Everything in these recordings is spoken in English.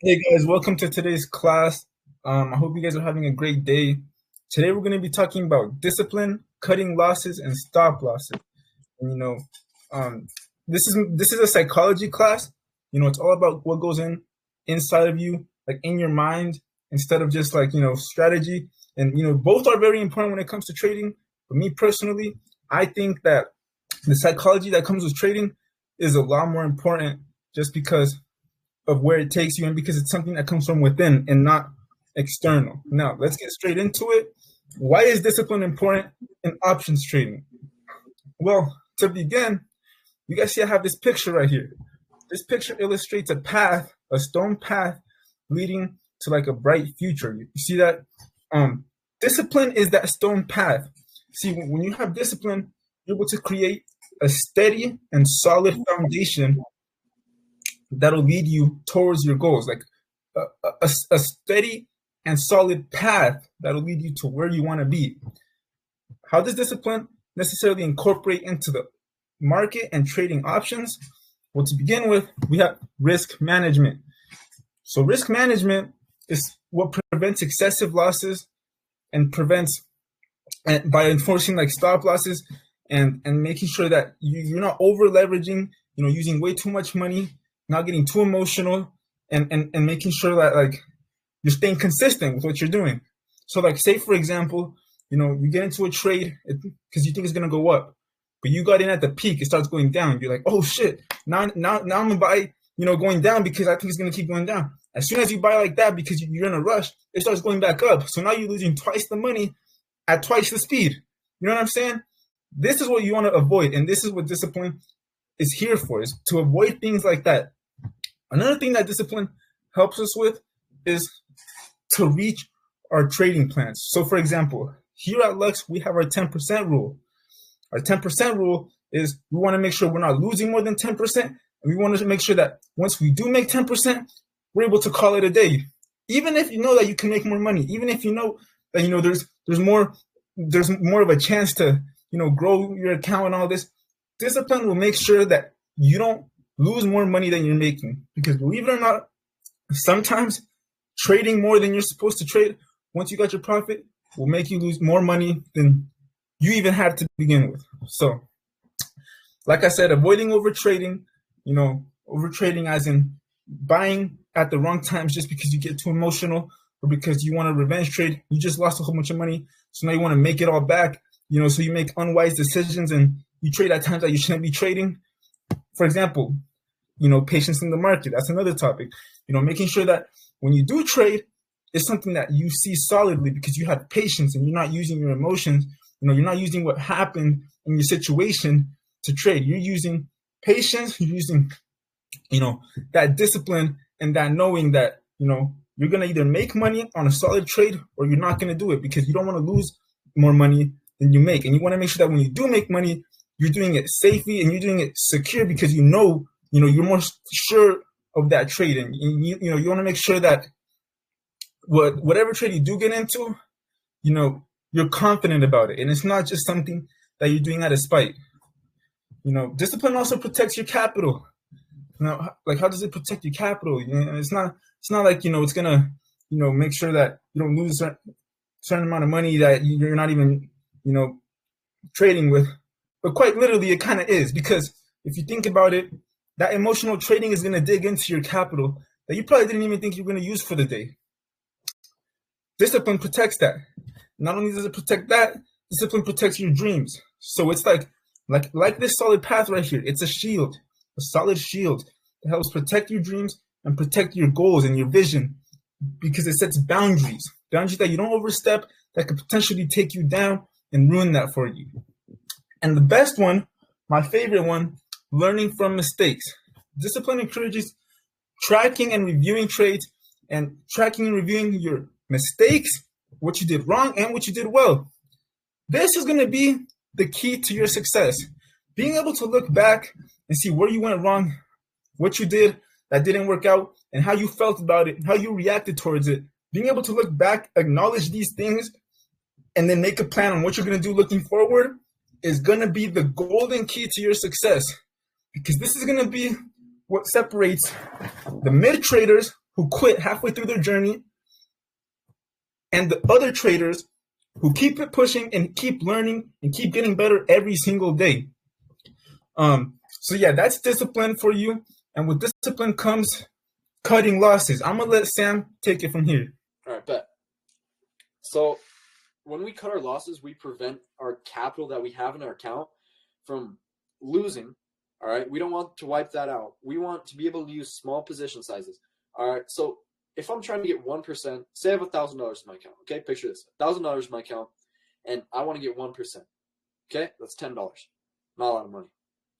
Hey guys, welcome to today's class. I hope you guys are having a great day. Today we're going to be talking about discipline, cutting losses, and stop losses. And um, this is a psychology class. It's all about what goes inside of you, like in your mind, instead of just like strategy. And both are very important when it comes to trading. For me personally, I think that the psychology that comes with trading is a lot more important, just because of where it takes you and because it's something that comes from within and not external. Now, let's get straight into it. Why is discipline important in options trading? Well, to begin, you guys see I have this picture right here. This picture illustrates a path, a stone path leading to like a bright future. You see that? Discipline is that stone path. See, when you have discipline, you're able to create a steady and solid foundation that'll lead you towards your goals, like a steady and solid path that'll lead you to where you want to be. How does discipline necessarily incorporate into the market and trading options? Well, to begin with, we have risk management. So risk management is what prevents excessive losses and prevents by enforcing like stop losses and making sure that you're not over leveraging, using way too much money, not getting too emotional, and making sure that like you're staying consistent with what you're doing. So like say for example, you get into a trade because you think it's gonna go up, but you got in at the peak, it starts going down. You're like, oh shit, now I'm gonna buy, going down because I think it's gonna keep going down. As soon as you buy like that because you're in a rush, it starts going back up. So now you're losing twice the money at twice the speed. You know what I'm saying? This is what you want to avoid, and this is what discipline is here for, is to avoid things like that. Another thing that discipline helps us with is to reach our trading plans. So for example, here at Lux, we have our 10% rule. Our 10% rule is we want to make sure we're not losing more than 10%. And we want to make sure that once we do make 10%, we're able to call it a day. Even if you know that you can make more money, even if you know that there's more of a chance to grow your account and all this, discipline will make sure that you don't lose more money than you're making. Because believe it or not, sometimes trading more than you're supposed to trade, once you got your profit, will make you lose more money than you even had to begin with. So, like I said, avoiding overtrading, overtrading as in buying at the wrong times just because you get too emotional or because you want to revenge trade. You just lost a whole bunch of money, so now you want to make it all back, so you make unwise decisions and you trade at times that you shouldn't be trading. For example, patience in the market. That's another topic. Making sure that when you do trade, it's something that you see solidly because you have patience and you're not using your emotions. You're not using what happened in your situation to trade. You're using patience. You're using, that discipline and that knowing that, you're going to either make money on a solid trade or you're not going to do it because you don't want to lose more money than you make. And you want to make sure that when you do make money, you're doing it safely and you're doing it secure because you're more sure of that trade. And you want to make sure that whatever trade you do get into, you're confident about it. And it's not just something that you're doing out of spite. Discipline also protects your capital. Now, like, how does it protect your capital? It's not like, it's going to, make sure that you don't lose a certain amount of money that you're not even, trading with. But quite literally, it kind of is, because if you think about it, that emotional trading is going to dig into your capital that you probably didn't even think you were going to use for the day. Discipline protects that. Not only does it protect that, discipline protects your dreams. So it's like this solid path right here. It's a shield, a solid shield that helps protect your dreams and protect your goals and your vision, because it sets boundaries that you don't overstep, that could potentially take you down and ruin that for you. And the best one, my favorite one, learning from mistakes. Discipline encourages tracking and reviewing trades and tracking and reviewing your mistakes, what you did wrong and what you did well. This is going to be the key to your success. Being able to look back and see where you went wrong, what you did that didn't work out, and how you felt about it, how you reacted towards it. Being able to look back, acknowledge these things, and then make a plan on what you're going to do looking forward is going to be the golden key to your success. Because this is going to be what separates the mid traders who quit halfway through their journey, and the other traders who keep it pushing and keep learning and keep getting better every single day. So yeah, that's discipline for you. And with discipline comes cutting losses. I'm gonna let Sam take it from here. All right, bet. So when we cut our losses, we prevent our capital that we have in our account from losing. All right, we don't want to wipe that out. We want to be able to use small position sizes. All right, so if I'm trying to get 1%, say I have $1,000 in my account. Okay, picture this: $1,000 in my account, and I want to get 1%. Okay, that's $10. Not a lot of money.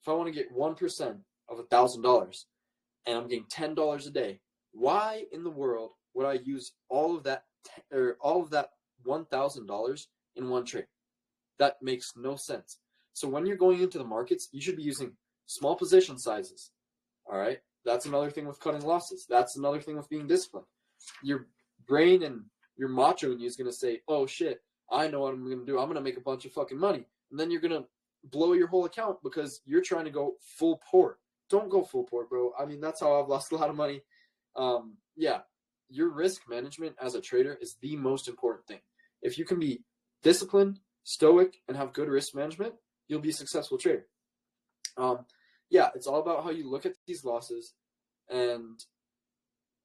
If I want to get 1% of $1,000, and I'm getting $10 a day, why in the world would I use all of that $1,000 in one trade? That makes no sense. So when you're going into the markets, you should be using small position sizes. All right, that's another thing with cutting losses. That's another thing with being disciplined. Your brain and your macho in you is going to say, oh shit, I know what I'm going to do. I'm going to make a bunch of fucking money. And then you're going to blow your whole account because you're trying to go full port. Don't go full port, bro. I mean, that's how I've lost a lot of money. Yeah, your risk management as a trader is the most important thing. If you can be disciplined, stoic, and have good risk management, you'll be a successful trader. Yeah, it's all about how you look at these losses and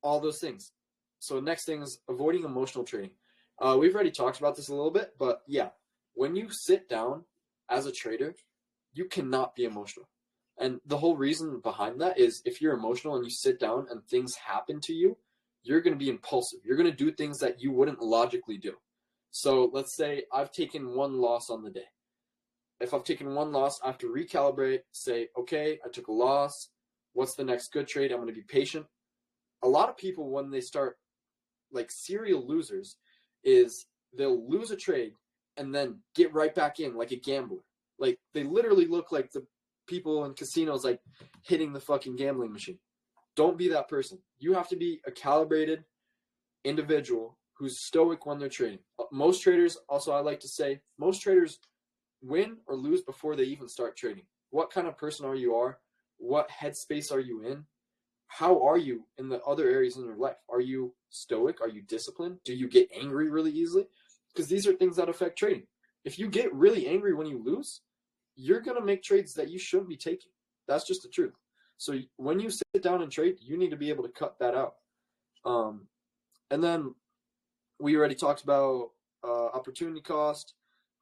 all those things. So next thing is avoiding emotional trading. We've already talked about this a little bit, but yeah, when you sit down as a trader, you cannot be emotional. And the whole reason behind that is if you're emotional and you sit down and things happen to you, you're going to be impulsive. You're going to do things that you wouldn't logically do. So let's say I've taken one loss on the day. If I've taken one loss, I have to recalibrate, say, okay, I took a loss. What's the next good trade? I'm going to be patient. A lot of people, when they start like serial losers, is they'll lose a trade and then get right back in like a gambler. Like they literally look like the people in casinos like hitting the fucking gambling machine. Don't be that person. You have to be a calibrated individual who's stoic when they're trading. Most traders, also I like to say, most traders win or lose before they even start trading. What kind of person are you? What headspace are you in? How are you in the other areas in your life? Are you stoic? Are you disciplined? Do you get angry really easily? Because these are things that affect trading. If you get really angry when you lose, you're going to make trades that you shouldn't be taking. That's just the truth. So when you sit down and trade, you need to be able to cut that out. And then we already talked about opportunity cost.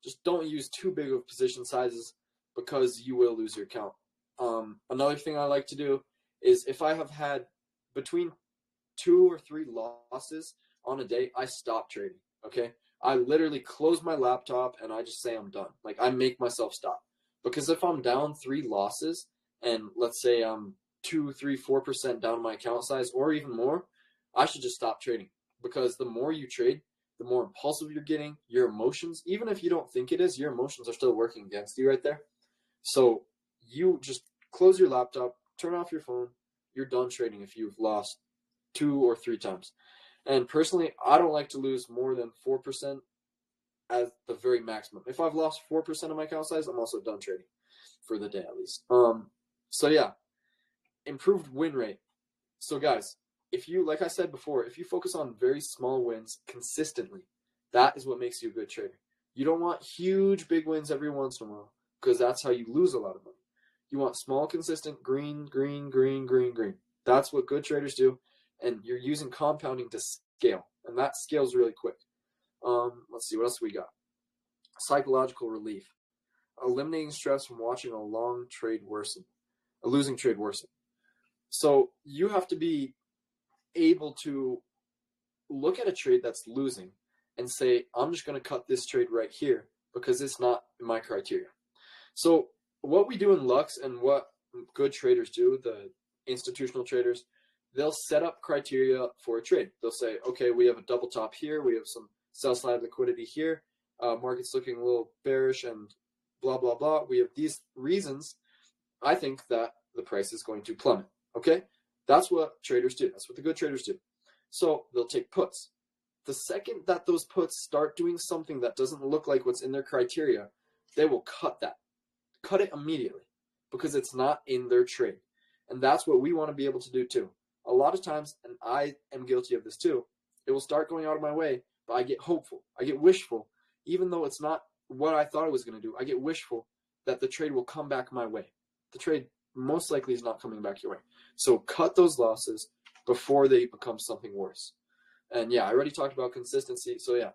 Just don't use too big of position sizes because you will lose your account. Another thing I like to do is if I have had between 2 or 3 losses on a day, I stop trading, okay? I literally close my laptop and I just say I'm done. Like I make myself stop. Because if I'm down 3 losses and let's say I'm 2, 3, 4% down my account size or even more, I should just stop trading. Because the more you trade, the more impulsive you're getting. Your emotions, even if you don't think it is, your emotions are still working against you right there. So you just close your laptop, turn off your phone, you're done trading if you've lost 2 or 3 times. And personally, I don't like to lose more than 4% as the very maximum. If I've lost 4% of my account size, I'm also done trading for the day at least. So yeah, improved win rate. So guys, if you, like I said before, if you focus on very small wins consistently, that is what makes you a good trader. You don't want huge big wins every once in a while because that's how you lose a lot of money. You want small, consistent green, green, green, green, green. That's what good traders do. And you're using compounding to scale. And that scales really quick. Let's see, what else we got? Psychological relief. Eliminating stress from watching a long trade worsen. A losing trade worsen. So you have to be able to look at a trade that's losing and say, I'm just going to cut this trade right here because it's not in my criteria. So what we do in Lux and what good traders do, the institutional traders, they'll set up criteria for a trade. They'll say, okay, we have a double top here. We have some sell side liquidity here. Market's looking a little bearish and blah, blah, blah. We have these reasons. I think that the price is going to plummet. Okay. That's what traders do. That's what the good traders do. So they'll take puts. The second that those puts start doing something that doesn't look like what's in their criteria, they will cut that. Cut it immediately because it's not in their trade. And that's what we want to be able to do too. a lot of times, and I am guilty of this too, it will start going out of my way, but I get hopeful. I get wishful. Even though it's not what I thought it was going to do, I get wishful that the trade will come back my way. The trade most likely is not coming back your way. So cut those losses before they become something worse. And yeah, I already talked about consistency. So yeah,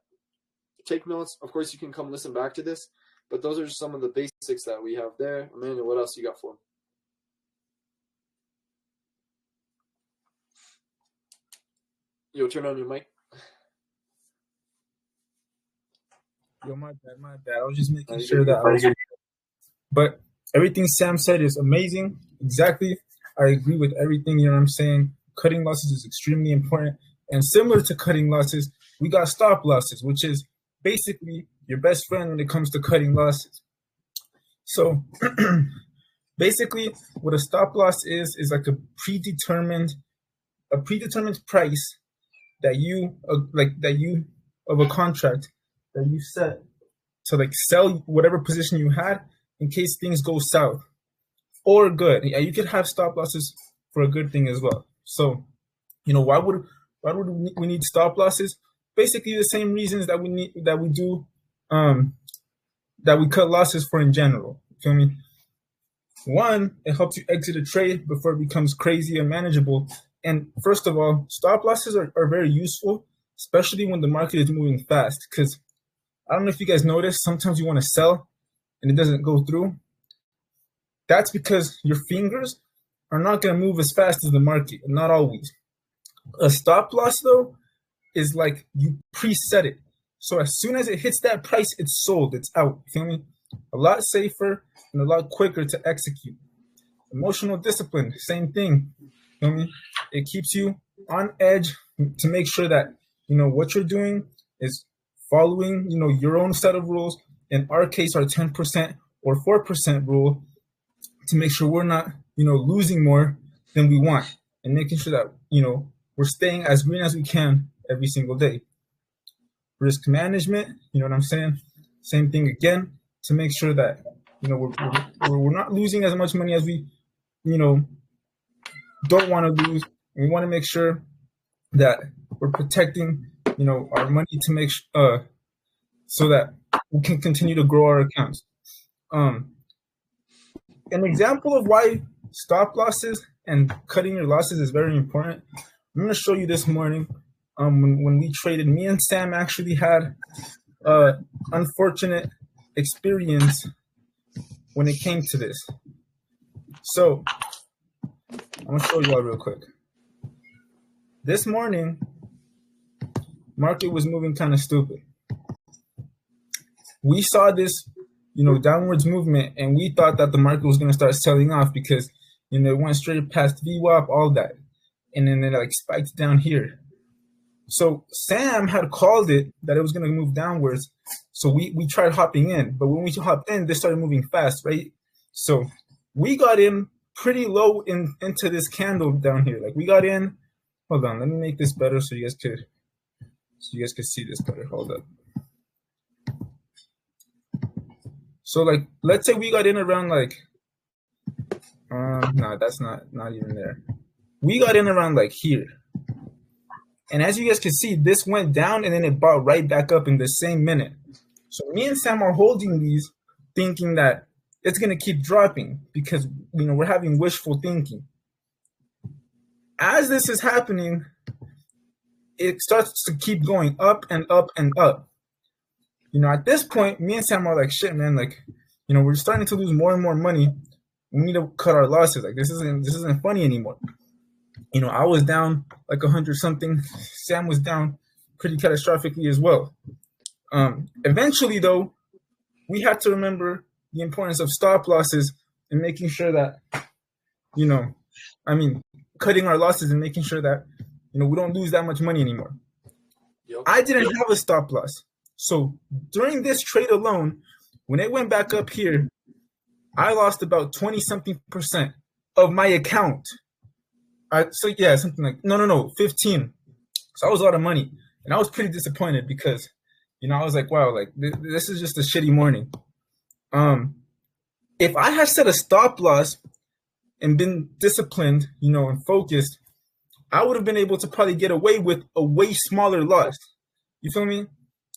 take notes. Of course, you can come listen back to this, but those are just some of the basics that we have there. Amanda, what else you got for me? Yo, turn on your mic. Yo, my bad. I was just making sure that I was. But everything Sam said is amazing. Exactly. I agree with everything, you know what I'm saying? Cutting losses is extremely important. And similar to cutting losses, we got stop losses, which is basically your best friend when it comes to cutting losses. So basically what a stop loss is like a predetermined price that you of a contract that you set to like sell whatever position you had in case things go south or good. Yeah, you could have stop losses for a good thing as well. So, you know, why would we need stop losses? Basically the same reasons that we cut losses for in general. You feel me? One, it helps you exit a trade before it becomes crazy and manageable. And first of all, stop losses are very useful, especially when the market is moving fast. Because I don't know if you guys notice, sometimes you want to sell and it doesn't go through. That's because your fingers are not going to move as fast as the market, not always. A stop loss, though, is like you preset it. So as soon as it hits that price, it's sold, it's out. You feel me? A lot safer and a lot quicker to execute. Emotional discipline, same thing. You feel me? It keeps you on edge to make sure that, you know, what you're doing is following, you know, your own set of rules. In our case, our 10% or 4% rule, to make sure we're not, you know, losing more than we want, and making sure that, you know, we're staying as green as we can every single day. Risk management, you know what I'm saying? Same thing again, to make sure that, you know, we're not losing as much money as we, you know, don't want to lose. We want to make sure that we're protecting, you know, our money to make so that we can continue to grow our accounts. An example of why stop losses and cutting your losses is very important. I'm going to show you this morning. When we traded, me and Sam actually had an unfortunate experience when it came to this. So I'm going to show you all real quick. This morning, market was moving kind of stupid. We saw this, you know, downwards movement, and we thought that the market was going to start selling off because, you know, it went straight past VWAP, all that. And then it like spiked down here. So Sam had called it that it was going to move downwards. So we tried hopping in, but when we hopped in, they started moving fast, right? So we got in pretty low into this candle down here. Like we got in, hold on, let me make this better so you guys could see this better. Hold up. So like, let's say we got in around like, no, that's not even there. We got in around like here. And as you guys can see, this went down and then it bought right back up in the same minute. So me and Sam are holding these thinking that it's going to keep dropping because, you know, we're having wishful thinking. As this is happening, it starts to keep going up and up and up. You know, at this point, me and Sam are like, shit, man, like, you know, we're starting to lose more and more money. We need to cut our losses. Like, this isn't funny anymore. You know, I was down like 100 something. Sam was down pretty catastrophically as well. Eventually, though, we had to remember the importance of stop losses and making sure that, you know, cutting our losses and making sure that, you know, we don't lose that much money anymore. Yep. I didn't have a stop loss. So during this trade alone, when it went back up here, I lost about 20-something% of my account. Something like, no, 15. So that was a lot of money. And I was pretty disappointed because, you know, I was like, wow, like this is just a shitty morning. If I had set a stop loss and been disciplined, you know, and focused, I would have been able to probably get away with a way smaller loss. You feel me?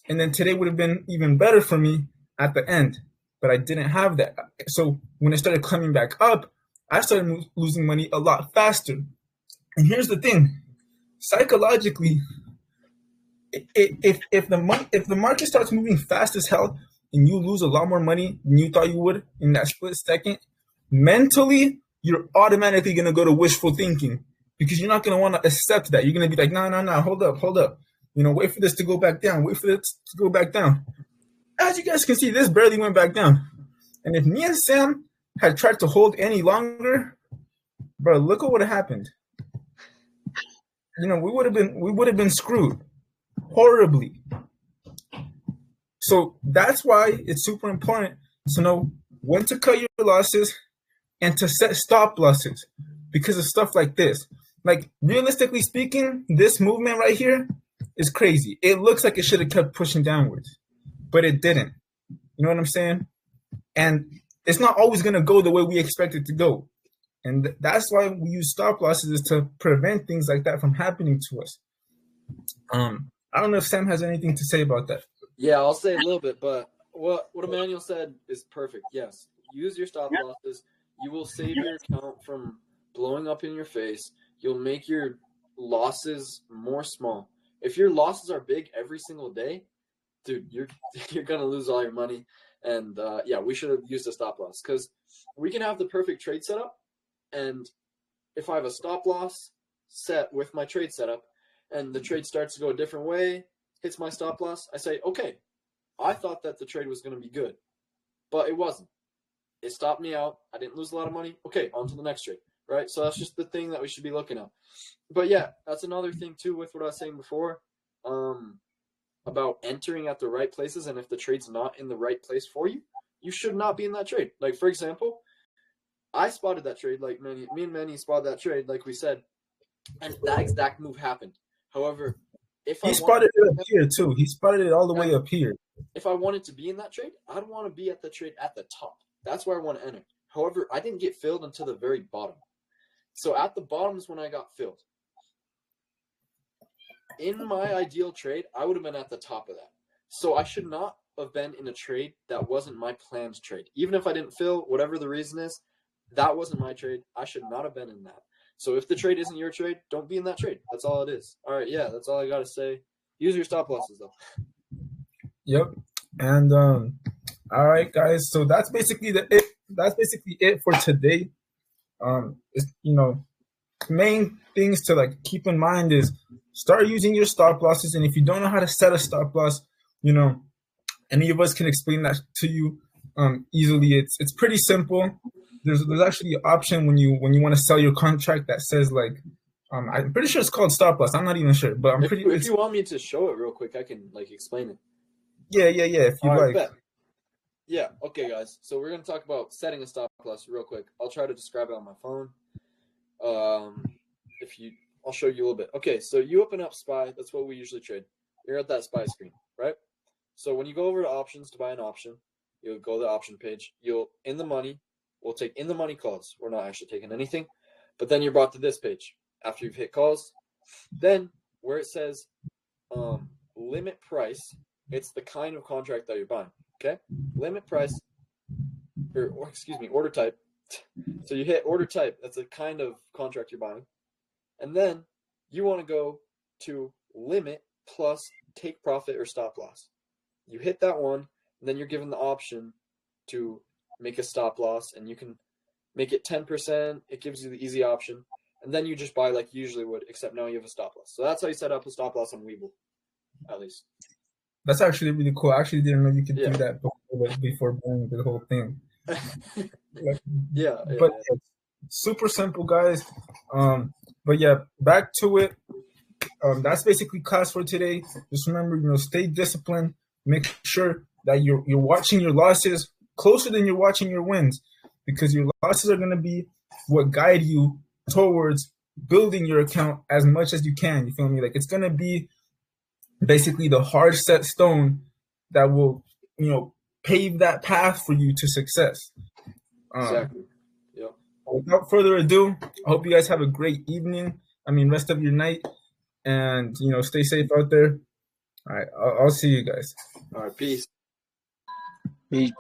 And then today would have been even better for me at the end. But I didn't have that. So when it started climbing back up, I started losing money a lot faster. And here's the thing. Psychologically, if the market starts moving fast as hell and you lose a lot more money than you thought you would in that split second, mentally you're automatically gonna go to wishful thinking because you're not gonna want to accept that. You're gonna be like, no, hold up. Wait for this to go back down. Wait for this to go back down. As you guys can see, this barely went back down. And if me and Sam had tried to hold any longer, bro, look at what happened. We would have been screwed horribly. So that's why it's super important to know when to cut your losses and to set stop losses because of stuff like this. Like, realistically speaking, this movement right here is crazy. It looks like it should have kept pushing downwards, but it didn't. You know what I'm saying? And it's not always going to go the way we expect it to go. And that's why we use stop losses, is to prevent things like that from happening to us. I don't know if Sam has anything to say about that. Yeah, I'll say a little bit, but what Emmanuel said is perfect. Yes, use your stop losses. You will save your account from blowing up in your face. You'll make your losses more small. If your losses are big every single day, dude, you're gonna lose all your money. And we should have used a stop loss because we can have the perfect trade setup. And if I have a stop loss set with my trade setup and the trade starts to go a different way, hits my stop loss, I say, okay, I thought that the trade was going to be good, but it wasn't. It stopped me out. I didn't lose a lot of money. Okay, on to the next trade, right? So that's just the thing that we should be looking at. But yeah, that's another thing too with what I was saying before about entering at the right places. And if the trade's not in the right place for you, you should not be in that trade. Like, for example, I spotted that trade, like me and Manny spotted that trade, like we said, and that exact move happened. However, if he spotted it up here too, he spotted it all the way up here. If I wanted to be in that trade, I'd want to be at the trade at the top. That's where I want to enter. However, I didn't get filled until the very bottom. So at the bottom is when I got filled. In my ideal trade, I would have been at the top of that. So I should not have been in a trade that wasn't my planned trade. Even if I didn't fill, whatever the reason is, that wasn't my trade. I should not have been in that. So if the trade isn't your trade, don't be in that trade. That's all it is. All right, yeah, that's all I got to say. Use your stop losses, though. Yep. And all right, guys. So that's basically it. That's basically it for today. Main things to like keep in mind is start using your stop losses. And if you don't know how to set a stop loss, any of us can explain that to you easily. It's pretty simple. There's actually an option when you want to sell your contract that says like, I'm pretty sure it's called stop loss. I'm not even sure, but If you want me to show it real quick, I can like explain it. Yeah. If you like. Bet. Yeah. Okay, guys. So we're gonna talk about setting a stop loss real quick. I'll try to describe it on my phone. I'll show you a little bit. Okay, so you open up SPY. That's what we usually trade. You're at that SPY screen, right? So when you go over to options to buy an option, you'll go to the option page. You'll in the money. We'll take in the money calls. We're not actually taking anything, but then you're brought to this page after you've hit calls. Then where it says limit price, it's the kind of contract that you're buying. Okay, limit price, or excuse me, order type. So you hit order type. That's the kind of contract you're buying, and then you want to go to limit plus take profit or stop loss. You hit that one, and then you're given the option to make a stop loss, and you can make it 10%. It gives you the easy option, and then you just buy like you usually would, except now you have a stop loss. So that's how you set up a stop loss on Webull, at least. That's actually really cool. I actually didn't know you could do that before buying the whole thing. But it's super simple, guys. But yeah, back to it. That's basically class for today. Just remember, stay disciplined. Make sure that you're watching your losses closer than you're watching your wins, because your losses are going to be what guide you towards building your account as much as you can. You feel me? Like, it's going to be basically the hard set stone that will, pave that path for you to success. Exactly. Yep. Without further ado, I hope you guys have a great evening. rest of your night, and stay safe out there. All right, I'll see you guys. All right, peace. Peace.